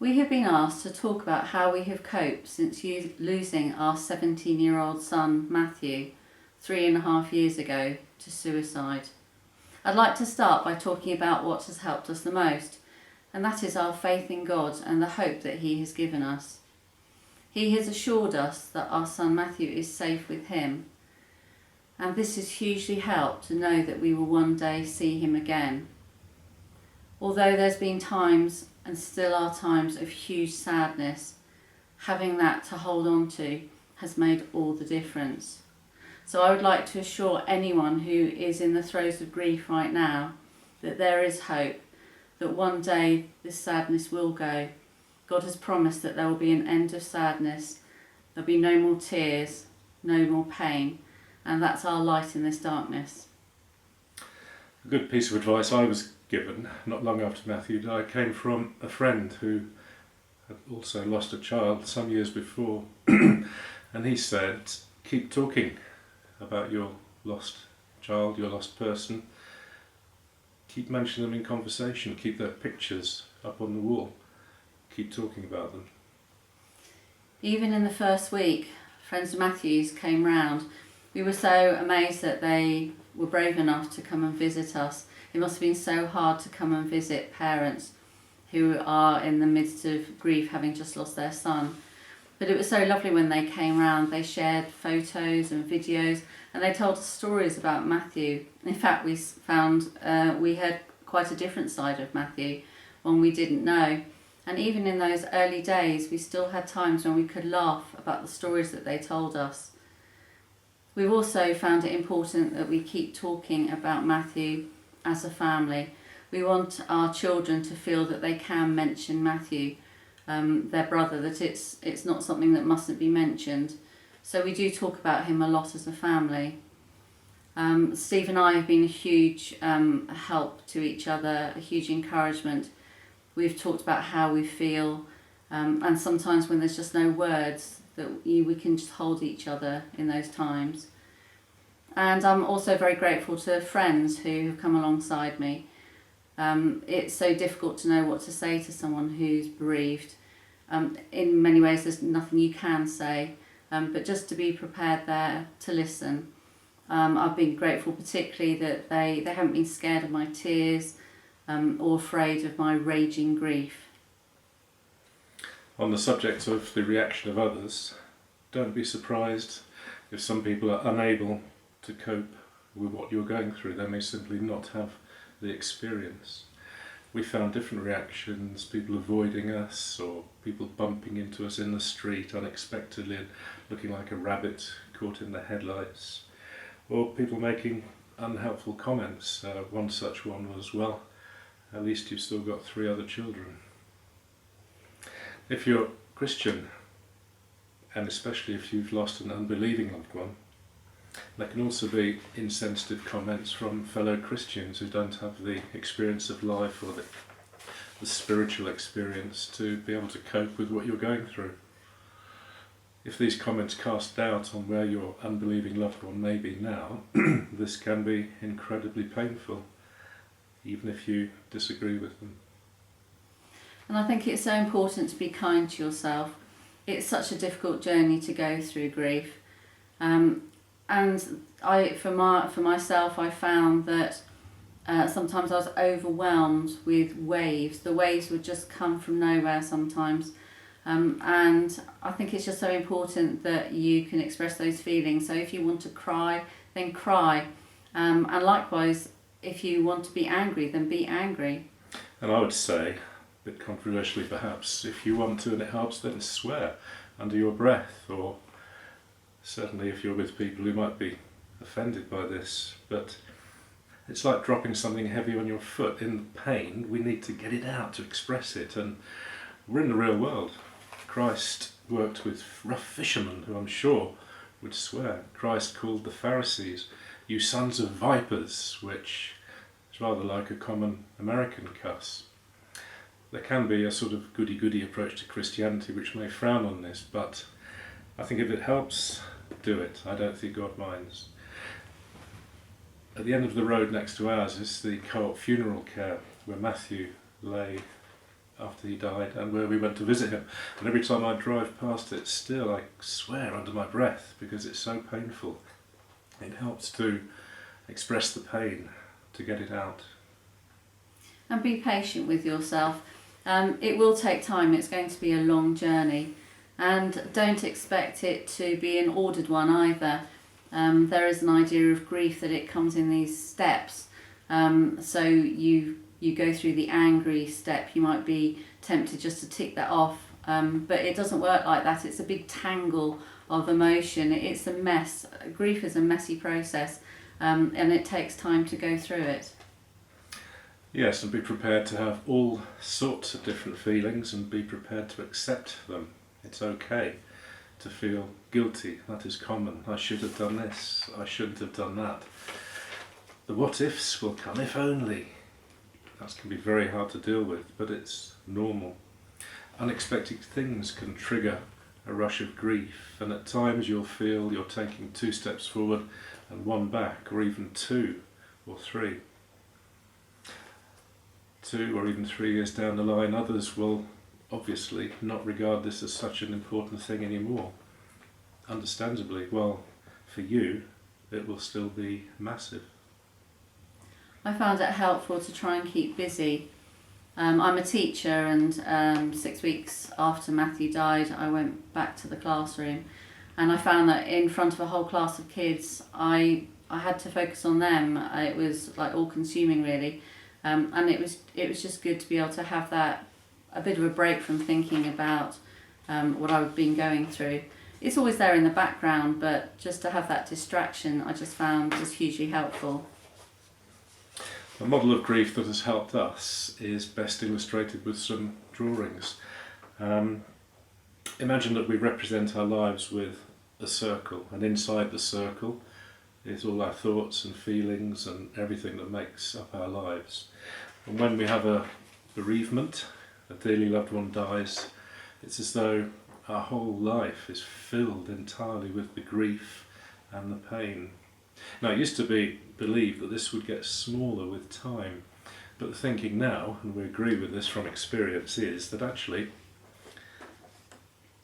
We have been asked to talk about how we have coped since losing our 17-year-old son, Matthew, 3.5 years ago, to suicide. I'd like to start by talking about what has helped us the most, and that is our faith in God and the hope that He has given us. He has assured us that our son Matthew is safe with Him, and this has hugely helped to know that we will one day see him again. Although there's been times, and still are times, of huge sadness, having that to hold on to has made all the difference. So I would like to assure anyone who is in the throes of grief right now that there is hope, that one day this sadness will go. God has promised that there will be an end of sadness, there'll be no more tears, no more pain, and that's our light in this darkness. A good piece of advice I was given not long after Matthew died came from a friend who had also lost a child some years before, and he said, keep talking about your lost child, your lost person. Keep mentioning them in conversation, keep their pictures up on the wall, keep talking about them. Even in the first week, friends of Matthew's came round. We were so amazed that they were brave enough to come and visit us. It must have been so hard to come and visit parents who are in the midst of grief, having just lost their son. But it was so lovely when they came round. They shared photos and videos, and they told us stories about Matthew. In fact, we found we had quite a different side of Matthew, one we didn't know. And even in those early days, we still had times when we could laugh about the stories that they told us. We've also found it important that we keep talking about Matthew as a family. We want our children to feel that they can mention Matthew, their brother, that it's not something that mustn't be mentioned. So we do talk about him a lot as a family. Steve and I have been a huge help to each other, a huge encouragement. We've talked about how we feel, and sometimes when there's just no words, that we can just hold each other in those times. And I'm also very grateful to friends who have come alongside me. It's so difficult to know what to say to someone who's bereaved. In many ways there's nothing you can say, but just to be prepared there to listen. I've been grateful particularly that they haven't been scared of my tears or afraid of my raging grief. On the subject of the reaction of others, don't be surprised if some people are unable to cope with what you're going through. They may simply not have the experience. We found different reactions, people avoiding us, or people bumping into us in the street unexpectedly and looking like a rabbit caught in the headlights, or people making unhelpful comments. One such one was, well, at least you've still got 3 other children. If you're Christian, and especially if you've lost an unbelieving loved one, there can also be insensitive comments from fellow Christians who don't have the experience of life or the spiritual experience to be able to cope with what you're going through. If these comments cast doubt on where your unbelieving loved one may be now, this can be incredibly painful, even if you disagree with them. And I think it's so important to be kind to yourself. It's such a difficult journey to go through grief. And for myself, I found that sometimes I was overwhelmed with waves. The waves would just come from nowhere sometimes. And I think it's just so important that you can express those feelings. So if you want to cry, then cry. And likewise, if you want to be angry, then be angry. And I would say, a bit controversially perhaps, if you want to and it helps, then swear under your breath, or certainly if you're with people who might be offended by this. But it's like dropping something heavy on your foot. In the pain, we need to get it out, to express it. And we're in the real world. Christ worked with rough fishermen who I'm sure would swear. Christ called the Pharisees, "You sons of vipers," which is rather like a common American cuss. There can be a sort of goody-goody approach to Christianity which may frown on this, but I think if it helps, do it. I don't think God minds. At the end of the road next to ours is the co-op funeral care where Matthew lay after he died and where we went to visit him. And every time I drive past it still, I swear under my breath because it's so painful. It helps to express the pain, to get it out. And be patient with yourself. It will take time, it's going to be a long journey. And don't expect it to be an ordered one either. There is an idea of grief that it comes in these steps. So you go through the angry step, you might be tempted just to tick that off, but it doesn't work like that. It's a big tangle of emotion. It's a mess. Grief is a messy process, and it takes time to go through it. Yes, and be prepared to have all sorts of different feelings and be prepared to accept them. It's okay to feel guilty. That is common. I should have done this. I shouldn't have done that. The what ifs will come, if only. That can be very hard to deal with, but it's normal. Unexpected things can trigger a rush of grief, and at times you'll feel you're taking 2 steps forward and 1 back, or even 2 or 3. 2 or even 3 years down the line, others will obviously not regard this as such an important thing anymore. Understandably, well, for you, it will still be massive. I found it helpful to try and keep busy. I'm a teacher, and 6 weeks after Matthew died, I went back to the classroom, and I found that in front of a whole class of kids, I had to focus on them. It was like all-consuming, really, and it was just good to be able to have that, a bit of a break from thinking about what I've been going through. It's always there in the background, but just to have that distraction, I just found was hugely helpful. A model of grief that has helped us is best illustrated with some drawings. Imagine that we represent our lives with a circle, and inside the circle is all our thoughts and feelings and everything that makes up our lives. And when we have a bereavement, a dearly loved one dies, it's as though our whole life is filled entirely with the grief and the pain. Now, it used to be believed that this would get smaller with time, but the thinking now, and we agree with this from experience, is that actually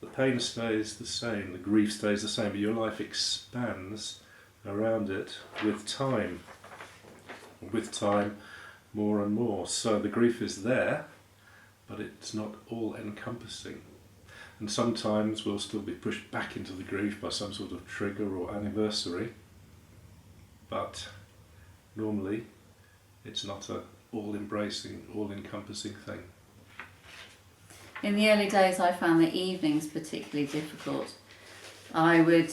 the pain stays the same, the grief stays the same, but your life expands around it with time, more and more. So the grief is there, but it's not all encompassing. And sometimes we'll still be pushed back into the grief by some sort of trigger or anniversary, but normally it's not a all-embracing, all-encompassing thing. In the early days, I found the evenings particularly difficult. I would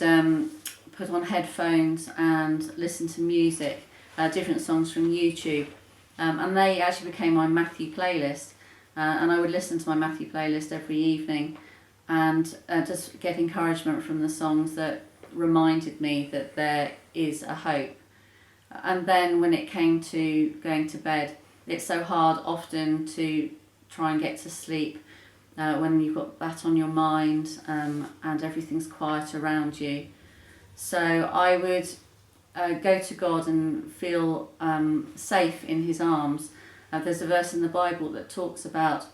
put on headphones and listen to music, different songs from YouTube, and they actually became my Matthew playlist, and I would listen to my Matthew playlist every evening and just get encouragement from the songs that reminded me that there is a hope. And then when it came to going to bed, it's so hard often to try and get to sleep when you've got that on your mind and everything's quiet around you. So I would go to God and feel safe in his arms. There's a verse in the Bible that talks about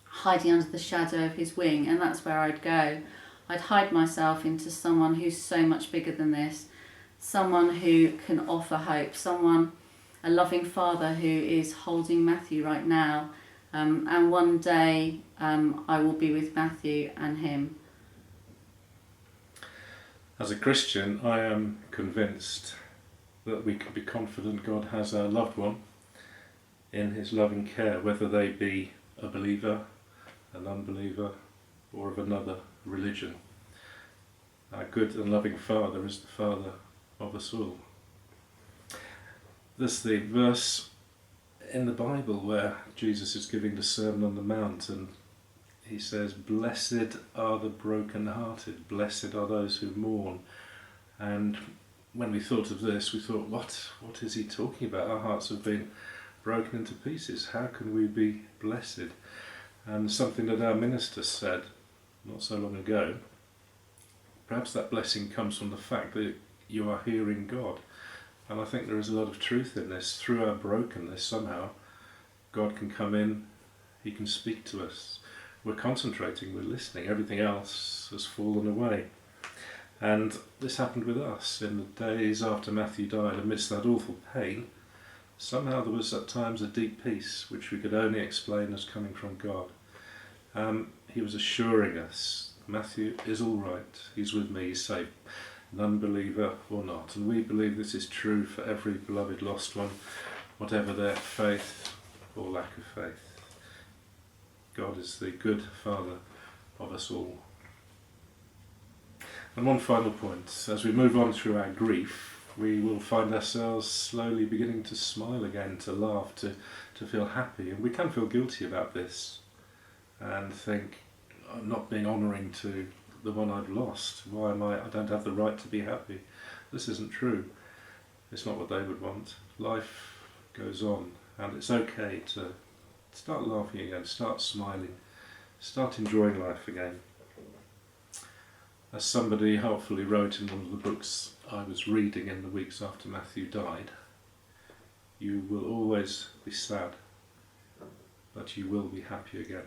hiding under the shadow of his wing, and that's where I'd go. I'd hide myself into someone who's so much bigger than this, someone who can offer hope, a loving father who is holding Matthew right now, and one day I will be with Matthew and him. As a Christian, I am convinced that we can be confident God has our loved one in his loving care, whether they be a believer, an unbeliever, or of another religion. Our good and loving Father is the Father of us all. There's the verse in the Bible where Jesus is giving the Sermon on the Mount, and he says, "Blessed are the broken-hearted, blessed are those who mourn." And when we thought of this, we thought, what is he talking about? Our hearts have been broken into pieces. How can we be blessed? And something that our minister said not so long ago, perhaps that blessing comes from the fact that you are hearing God. And I think there is a lot of truth in this. Through our brokenness, somehow, God can come in, He can speak to us. We're concentrating, we're listening. Everything else has fallen away. And this happened with us in the days after Matthew died. Amidst that awful pain, somehow there was at times a deep peace which we could only explain as coming from God. He was assuring us, Matthew is all right, he's with me, he's safe, an unbeliever or not. And we believe this is true for every beloved lost one, whatever their faith or lack of faith. God is the good Father of us all. And one final point, as we move on through our grief, we will find ourselves slowly beginning to smile again, to laugh, to feel happy. And we can feel guilty about this and think, I'm not being honouring to the one I've lost. Why am I don't have the right to be happy. This isn't true. It's not what they would want. Life goes on, and it's okay to start laughing again, start smiling, start enjoying life again. As somebody helpfully wrote in one of the books I was reading in the weeks after Matthew died, you will always be sad, but you will be happy again.